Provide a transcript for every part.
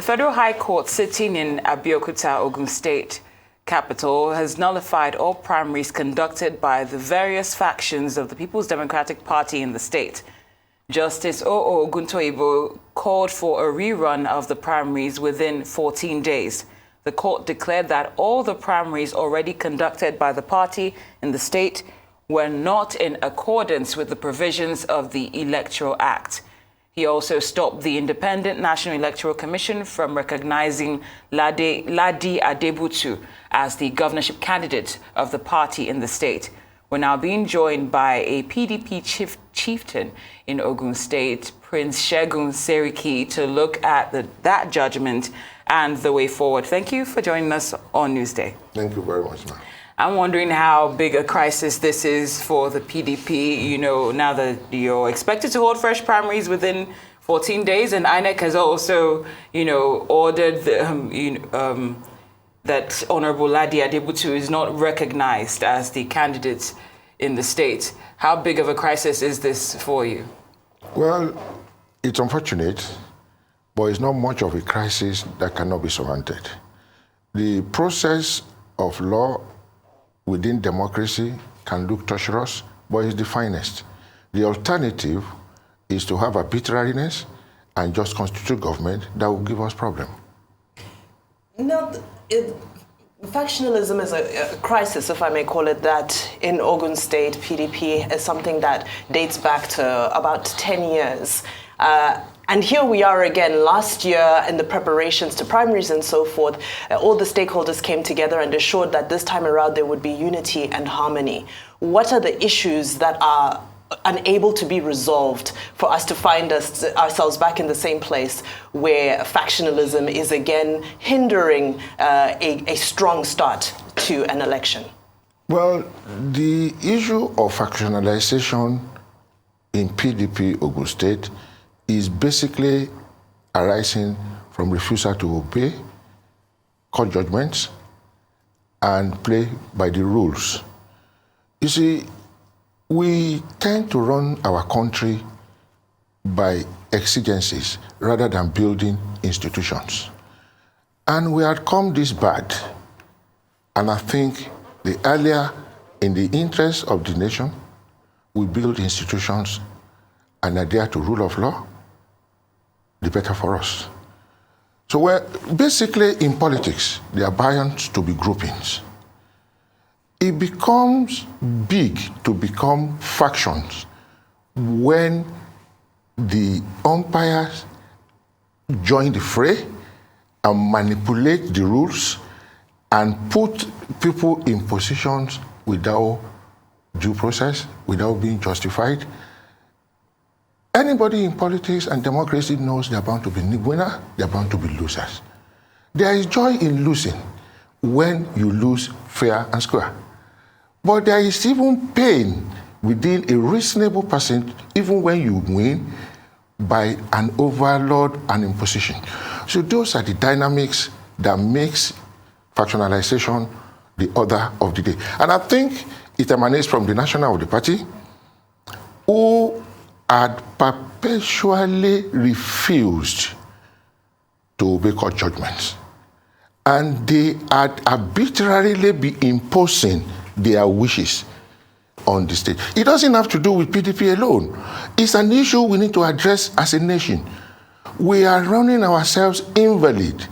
Federal High Court sitting in Abeokuta, Ogun State capital, has nullified all primaries conducted by the various factions of the People's Democratic Party in the state. Justice O.O. Oguntoyibo called for a rerun of the primaries within 14 days. The court declared that all the primaries already conducted by the party in the state were not in accordance with the provisions of the Electoral Act. He also stopped the Independent National Electoral Commission from recognizing Ladi Adebutu as the governorship candidate of the party in the state. We're now being joined by a PDP chieftain in Ogun State, Prince Segun Seriki, to look at that judgment and the way forward. Thank you for joining us on Newsday. Thank you very much, ma'am. I'm wondering how big a crisis this is for the PDP, now that you're expected to hold fresh primaries within 14 days, and INEC has also, ordered that Honorable Ladi Adebutu is not recognized as the candidate in the state. How big of a crisis is this for you? Well, it's unfortunate, but it's not much of a crisis that cannot be surmounted. The process of law within democracy can look torturous, but it's the finest. The alternative is to have arbitrariness and just constitute government that will give us problem. No, factionalism is a crisis, if I may call it that, in Ogun State. PDP is something that dates back to about 10 years. And here we are again. Last year, in the preparations to primaries and so forth, all the stakeholders came together and assured that this time around there would be unity and harmony. What are the issues that are unable to be resolved for us to find ourselves back in the same place where factionalism is again hindering a strong start to an election? Well, the issue of factionalization in PDP Ogun State is basically arising from refusal to obey court judgments and play by the rules. You see, we tend to run our country by exigencies rather than building institutions. And we had come this bad. And I think the earlier, in the interest of the nation, we build institutions and adhere to rule of law, the better for us. So we're basically in politics, there are bound to be groupings. It becomes big to become factions when the umpires join the fray and manipulate the rules and put people in positions without due process, without being justified. Anybody in politics and democracy knows they're bound to be winners, they're bound to be losers. There is joy in losing when you lose fair and square. But there is even pain within a reasonable person, even when you win by an overload and imposition. So those are the dynamics that makes factionalization the order of the day. And I think it emanates from the national of the party, who had perpetually refused to obey court judgments. And they had arbitrarily been imposing their wishes on the state. It doesn't have to do with PDP alone. It's an issue we need to address as a nation. We are running ourselves invalid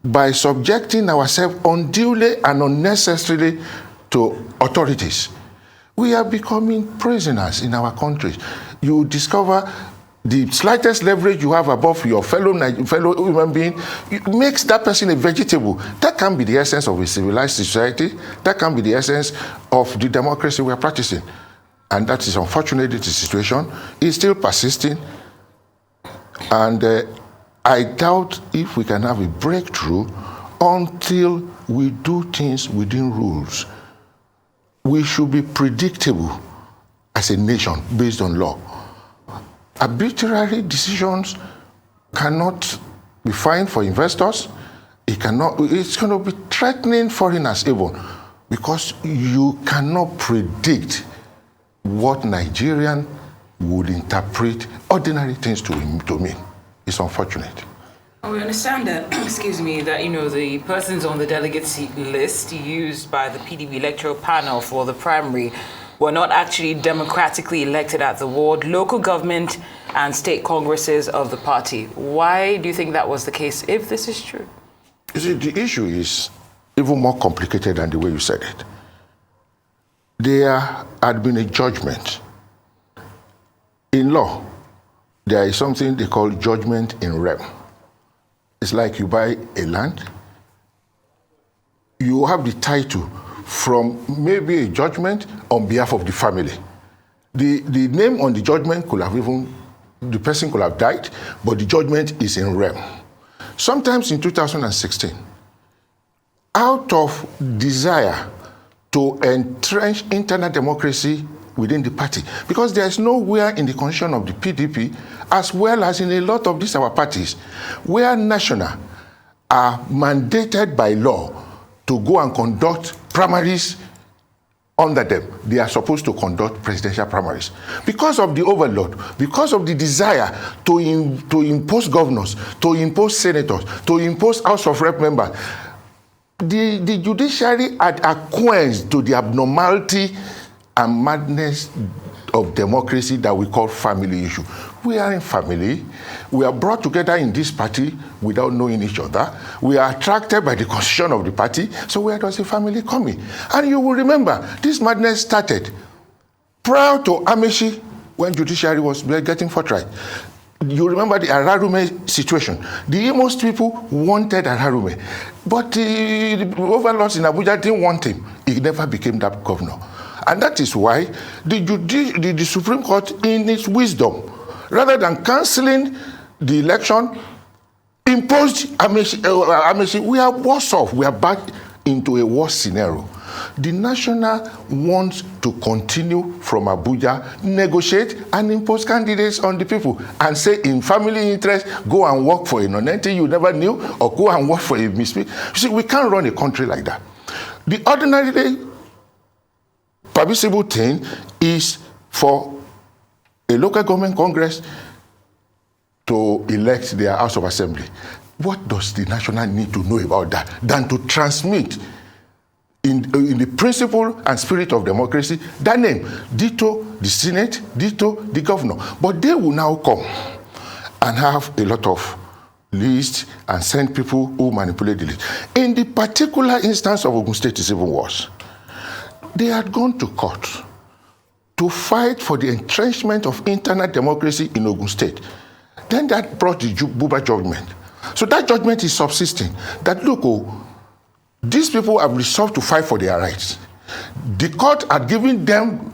by subjecting ourselves unduly and unnecessarily to authorities. We are becoming prisoners in our countries. You discover the slightest leverage you have above your fellow human being, it makes that person a vegetable. That can be the essence of a civilized society. That can be the essence of the democracy we are practicing. And that is unfortunately the situation. It's still persisting. And I doubt if we can have a breakthrough until we do things within rules. We should be predictable as a nation based on law. Arbitrary decisions cannot be fine for investors. It's going to be threatening foreigners even, because you cannot predict what Nigerian would interpret ordinary things to mean. It's unfortunate. we understand that, excuse me, that, the persons on the delegates list used by the PDP electoral panel for the primary were not actually democratically elected at the ward, local government, and state congresses of the party. Why do you think that was the case, if this is true? You see, the issue is even more complicated than the way you said it. There had been a judgment. In law, there is something they call judgment in rem. It's like you buy a land, you have the title from maybe a judgment on behalf of the family. The name on the judgment could have the person could have died, but the judgment is in rem. Sometimes in 2016, out of desire to entrench internal democracy within the party, because there is nowhere in the constitution of the PDP, as well as in a lot of these our parties, where national are mandated by law to go and conduct primaries under them. They are supposed to conduct presidential primaries. Because of the overload, because of the desire to impose governors, to impose senators, to impose House of Rep members, the judiciary had acquiesced to the abnormality and madness of democracy that we call family issue. We are in family. We are brought together in this party without knowing each other. We are attracted by the constitution of the party. So where does the family come in? And you will remember, this madness started prior to Amechi, when judiciary was getting forthright. You remember the Ararume situation. The Imo people wanted Ararume, but the overlords in Abuja didn't want him. He never became that governor. And that is why the Supreme Court, in its wisdom, rather than cancelling the election, imposed Amechi. We are worse off. We are back into a worse scenario. The National wants to continue from Abuja, negotiate and impose candidates on the people and say in family interest, go and work for a non-entity you never knew or go and work for a misfit. You see, we can't run a country like that. The ordinary permissible thing is for a local government congress to elect their House of Assembly. What does the National need to know about that than to transmit in the principle and spirit of democracy that name, ditto the Senate, ditto the governor. But they will now come and have a lot of lists and send people who manipulate the list. In the particular instance of Ogun State, is even worse. They had gone to court to fight for the entrenchment of internal democracy in Ogun State. Then that brought the Buba judgment. So that judgment is subsisting. That look, these people have resolved to fight for their rights. The court had given them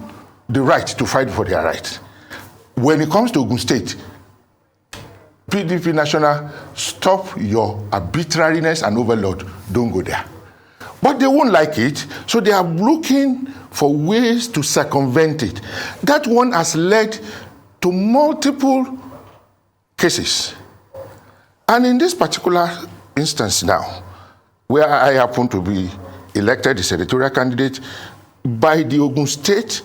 the right to fight for their rights. When it comes to Ogun State, PDP National, stop your arbitrariness and overload. Don't go there. But they won't like it, so they are looking for ways to circumvent it. That one has led to multiple cases. And in this particular instance now, where I happen to be elected the senatorial candidate by the Ogun State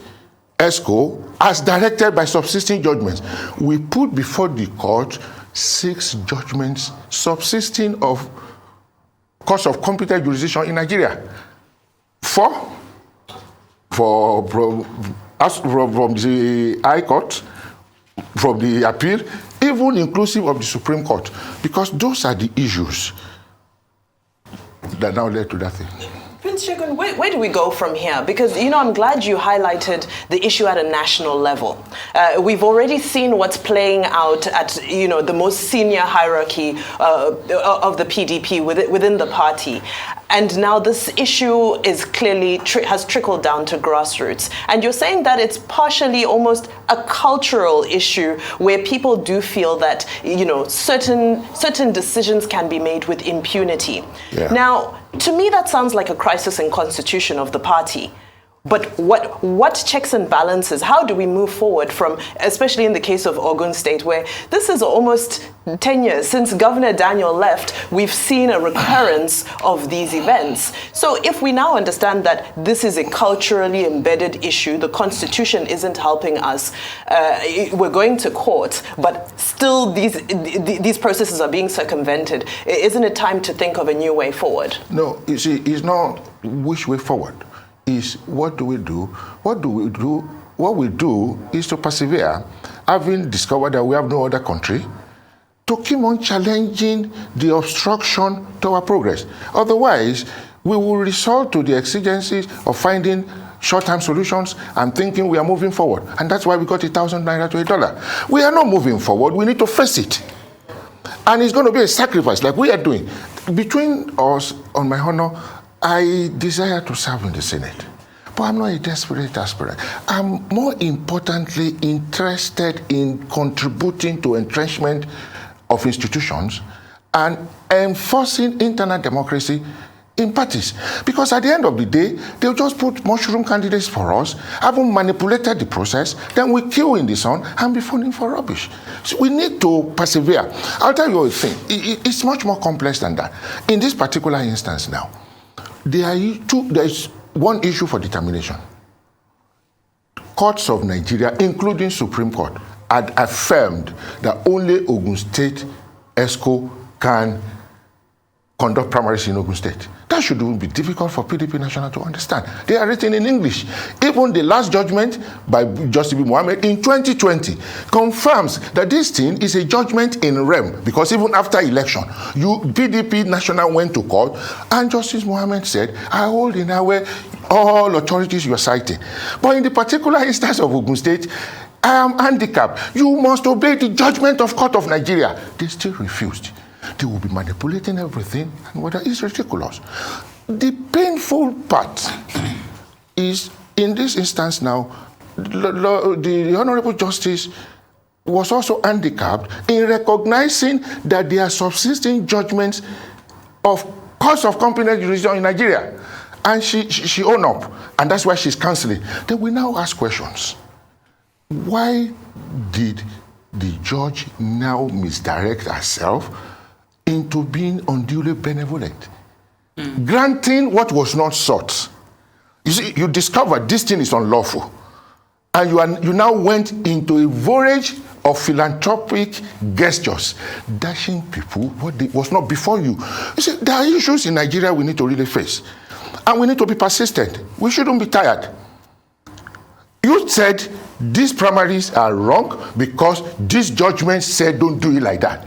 ESCO, as directed by subsisting judgments, we put before the court 6 judgments subsisting of course of competent jurisdiction in Nigeria. 4 from the High Court, from the appeal, even inclusive of the Supreme Court, because those are the issues that now led to that thing. Prince Segun, where do we go from here? Because, I'm glad you highlighted the issue at a national level. We've already seen what's playing out at, the most senior hierarchy of the PDP within the party. And now this issue is clearly has trickled down to grassroots. And you're saying that it's partially almost a cultural issue where people do feel that, certain decisions can be made with impunity. Yeah. Now, to me, that sounds like a crisis in constitution of the party. But what checks and balances? How do we move forward from, especially in the case of Ogun State, where this is almost 10 years since Governor Daniel left, we've seen a recurrence of these events. So if we now understand that this is a culturally embedded issue, the Constitution isn't helping us, we're going to court, but still these processes are being circumvented, isn't it time to think of a new way forward? No, you see, it's not which way forward. Is what do we do? What do we do? What we do is to persevere, having discovered that we have no other country, to keep on challenging the obstruction to our progress. Otherwise, we will resort to the exigencies of finding short-term solutions and thinking we are moving forward. And that's why we got 1,000 naira to $1. We are not moving forward. We need to face it. And it's going to be a sacrifice like we are doing. Between us, on my honor, I desire to serve in the Senate, but I'm not a desperate aspirant. I'm more importantly interested in contributing to entrenchment of institutions and enforcing internal democracy in parties. Because at the end of the day, they'll just put mushroom candidates for us, haven't manipulated the process, then we kill in the sun and be funding for rubbish. So we need to persevere. I'll tell you a thing, it's much more complex than that. In this particular instance now, there is one issue for determination. Courts of Nigeria, including Supreme Court, had affirmed that only Ogun State ESCO can conduct primaries in Ogun State. That shouldn't be difficult for PDP National to understand. They are written in English. Even the last judgment by Justice Mohammed in 2020 confirms that this thing is a judgment in rem, because even after election, PDP National went to court and Justice Mohammed said, I hold in our way all authorities you are citing. But in the particular instance of Ogun State, I am handicapped. You must obey the judgment of Court of Nigeria. They still refused. They will be manipulating everything, and whether it's ridiculous. The painful part is, in this instance now, the Honorable Justice was also handicapped in recognizing that there are subsisting judgments of courts of competent jurisdiction in Nigeria. And she owned up, and that's why she's cancelling. Then we now ask questions. Why did the judge now misdirect herself into being unduly benevolent, granting what was not sought? You see, you discovered this thing is unlawful, and you now went into a voyage of philanthropic gestures, dashing people what was not before you. You see, there are issues in Nigeria we need to really face, and we need to be persistent. We shouldn't be tired. You said these primaries are wrong because this judgment said don't do it like that.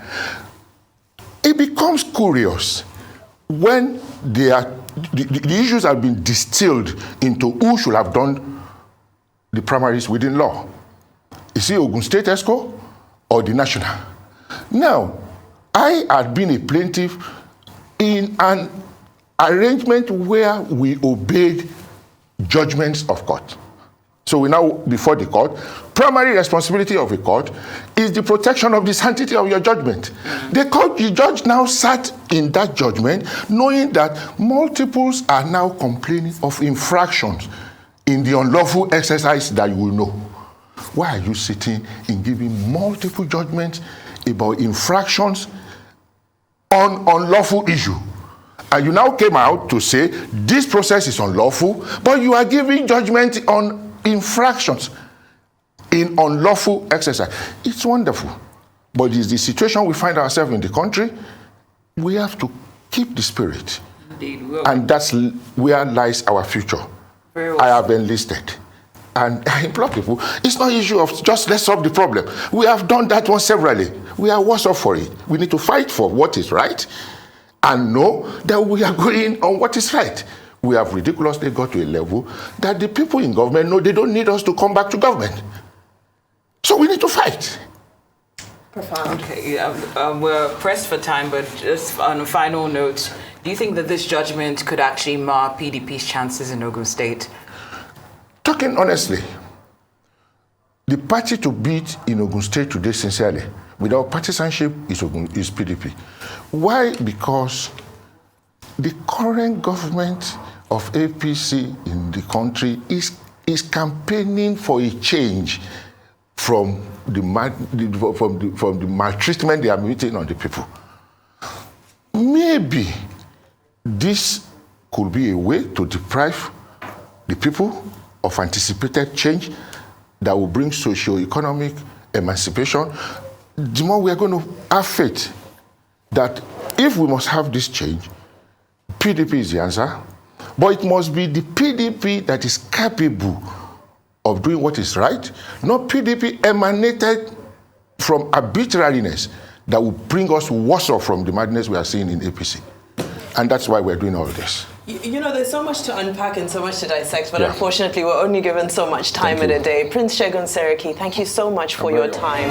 It becomes curious when the issues have been distilled into who should have done the primaries within law. Is it Ogun State ESCO or the National? Now, I had been a plaintiff in an arrangement where we obeyed judgments of court. So we now, before the court, primary responsibility of a court is the protection of the sanctity of your judgment. The judge now sat in that judgment knowing that multiples are now complaining of infractions in the unlawful exercise that you will know. Why are you sitting in giving multiple judgments about infractions on unlawful issue? And you now came out to say this process is unlawful, but you are giving judgment on infractions in unlawful exercise. It's wonderful, but it's the situation we find ourselves in the country. We have to keep the spirit. Indeed, and that's where lies our future. Very well. I have enlisted, and I implore people, it's not an issue of just let's solve the problem. We have done that one severally. We are worse off for it. We need to fight for what is right and know that we are going on what is right. We have ridiculously got to a level that the people in government know they don't need us to come back to government. So we need to fight. Profound. Okay, we're pressed for time, but just on a final note, do you think that this judgment could actually mar PDP's chances in Ogun State? Talking honestly, the party to beat in Ogun State today, sincerely, without partisanship, is PDP. Why? Because the current government of APC in the country is campaigning for a change from the maltreatment they are meeting on the people. Maybe this could be a way to deprive the people of anticipated change that will bring socio-economic emancipation. The more we are going to have faith that if we must have this change, PDP is the answer, but it must be the PDP that is capable of doing what is right, not PDP emanated from arbitrariness that will bring us worse off from the madness we are seeing in APC. And that's why we're doing all this. You know, there's so much to unpack and so much to dissect, but unfortunately, we're only given so much time in a day. Prince Segun Seriki, thank you so much for your time.